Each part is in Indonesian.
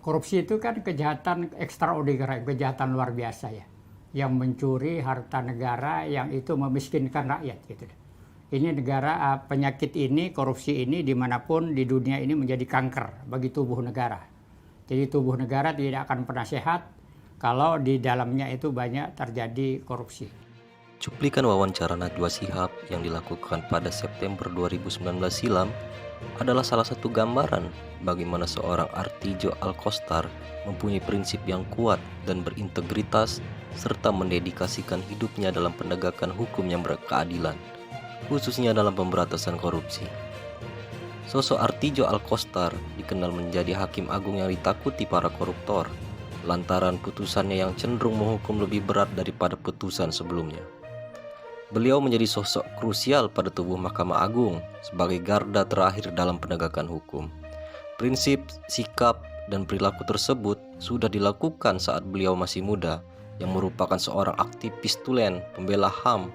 Korupsi itu kan kejahatan ekstraordinary, kejahatan luar biasa ya. Yang mencuri harta negara, yang itu memiskinkan rakyat gitu. Ini negara, penyakit ini, korupsi ini dimanapun di dunia ini menjadi kanker bagi tubuh negara. Jadi tubuh negara tidak akan pernah sehat kalau di dalamnya itu banyak terjadi korupsi. Cuplikan wawancara Najwa Shihab yang dilakukan pada September 2019 silam adalah salah satu gambaran bagaimana seorang Artijo Alkostar mempunyai prinsip yang kuat dan berintegritas serta mendedikasikan hidupnya dalam penegakan hukum yang berkeadilan, khususnya dalam pemberantasan korupsi. Sosok Artijo Alkostar dikenal menjadi hakim agung yang ditakuti para koruptor lantaran putusannya yang cenderung menghukum lebih berat daripada putusan sebelumnya. Beliau menjadi sosok krusial pada tubuh Mahkamah Agung sebagai garda terakhir dalam penegakan hukum. Prinsip, sikap, dan perilaku tersebut sudah dilakukan saat beliau masih muda, yang merupakan seorang aktivis tulen, pembela HAM,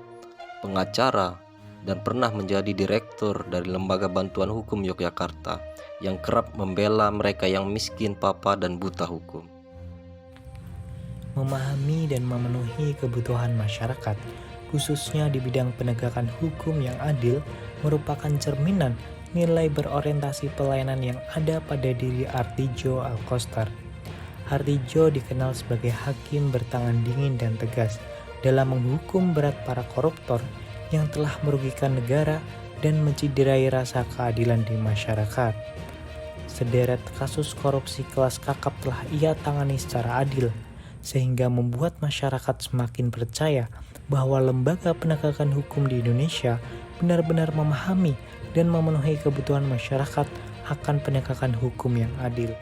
pengacara, dan pernah menjadi direktur dari Lembaga Bantuan Hukum Yogyakarta yang kerap membela mereka yang miskin, papa, dan buta hukum. Memahami dan memenuhi kebutuhan masyarakat, khususnya di bidang penegakan hukum yang adil, merupakan cerminan nilai berorientasi pelayanan yang ada pada diri Artijo Alkostar. Artijo dikenal sebagai hakim bertangan dingin dan tegas dalam menghukum berat para koruptor yang telah merugikan negara dan menciderai rasa keadilan di masyarakat. Sederet kasus korupsi kelas kakap telah ia tangani secara adil, sehingga membuat masyarakat semakin percaya bahwa lembaga penegakan hukum di Indonesia benar-benar memahami dan memenuhi kebutuhan masyarakat akan penegakan hukum yang adil.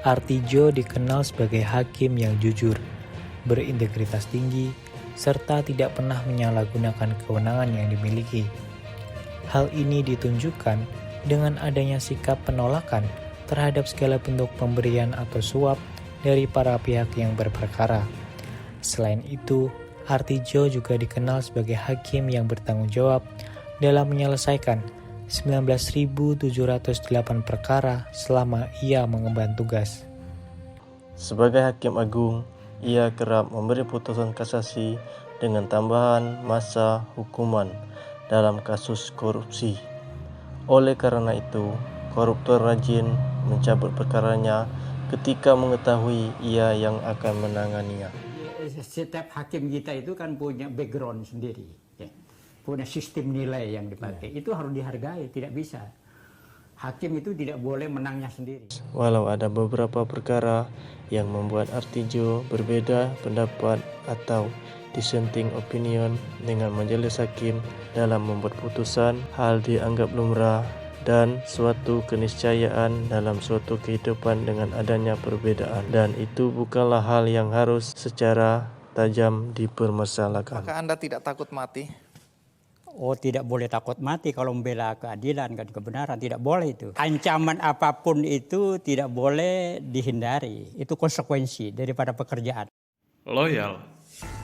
Artijo dikenal sebagai hakim yang jujur, berintegritas tinggi, serta tidak pernah menyalahgunakan kewenangan yang dimiliki. Hal ini ditunjukkan dengan adanya sikap penolakan terhadap segala bentuk pemberian atau suap dari para pihak yang berperkara. Selain itu, Artijo juga dikenal sebagai hakim yang bertanggung jawab dalam menyelesaikan 19.708 perkara selama ia mengemban tugas. Sebagai hakim agung, ia kerap memberi putusan kasasi dengan tambahan masa hukuman dalam kasus korupsi. Oleh karena itu, koruptor rajin mencabut perkaranya ketika mengetahui ia yang akan menanganinya. Setiap hakim kita itu kan punya background sendiri, ya. Punya sistem nilai yang dipakai. Itu harus dihargai, tidak bisa. Hakim itu tidak boleh menangnya sendiri. Walau ada beberapa perkara yang membuat Artijo berbeda pendapat atau dissenting opinion dengan majelis hakim dalam membuat putusan, hal dianggap lumrah dan suatu keniscayaan dalam suatu kehidupan dengan adanya perbedaan, dan itu bukanlah hal yang harus secara tajam dipermasalahkan. Maka Anda tidak takut mati? Oh, tidak boleh takut mati kalau membela keadilan dan kebenaran, tidak boleh itu. Ancaman apapun itu tidak boleh dihindari, itu konsekuensi daripada pekerjaan. Loyal.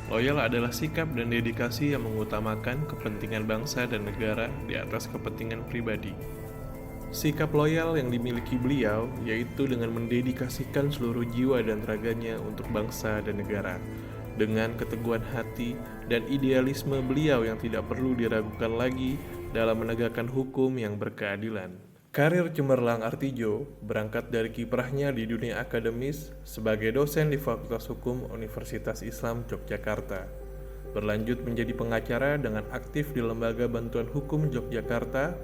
Loyal adalah sikap dan dedikasi yang mengutamakan kepentingan bangsa dan negara di atas kepentingan pribadi. Sikap loyal yang dimiliki beliau yaitu dengan mendedikasikan seluruh jiwa dan raganya untuk bangsa dan negara. Dengan keteguhan hati dan idealisme beliau yang tidak perlu diragukan lagi dalam menegakkan hukum yang berkeadilan. Karir cemerlang Artijo berangkat dari kiprahnya di dunia akademis sebagai dosen di Fakultas Hukum Universitas Islam Yogyakarta. Berlanjut menjadi pengacara dengan aktif di Lembaga Bantuan Hukum Yogyakarta,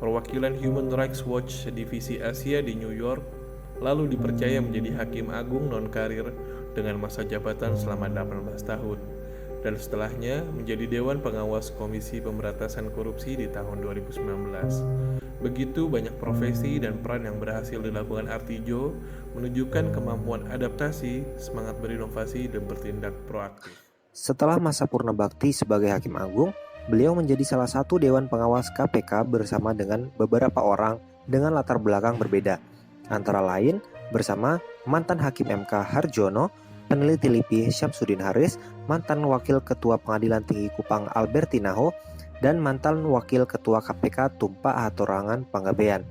perwakilan Human Rights Watch Divisi Asia di New York, lalu dipercaya menjadi Hakim Agung non-karir dengan masa jabatan selama 18 tahun, dan setelahnya menjadi Dewan Pengawas Komisi Pemberantasan Korupsi di tahun 2019. Begitu banyak profesi dan peran yang berhasil dilakukan Artijo menunjukkan kemampuan adaptasi, semangat berinovasi, dan bertindak proaktif. Setelah masa purna bakti sebagai Hakim Agung, beliau menjadi salah satu Dewan Pengawas KPK bersama dengan beberapa orang dengan latar belakang berbeda, antara lain bersama mantan Hakim MK Harjono, peneliti LIPI Syamsuddin Haris, mantan Wakil Ketua Pengadilan Tinggi Kupang Albertinaho, dan mantan Wakil Ketua KPK Tumpak Hatorangan Panggabean.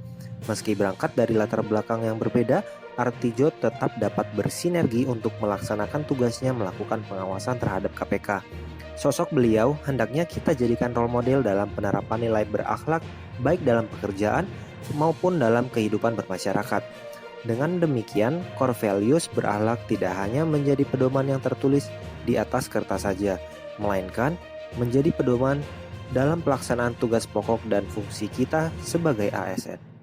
Meski berangkat dari latar belakang yang berbeda, Artijo tetap dapat bersinergi untuk melaksanakan tugasnya melakukan pengawasan terhadap KPK. Sosok beliau hendaknya kita jadikan role model dalam penerapan nilai berakhlak baik dalam pekerjaan maupun dalam kehidupan bermasyarakat. Dengan demikian, core values berakhlak tidak hanya menjadi pedoman yang tertulis di atas kertas saja, melainkan menjadi pedoman dalam pelaksanaan tugas pokok dan fungsi kita sebagai ASN.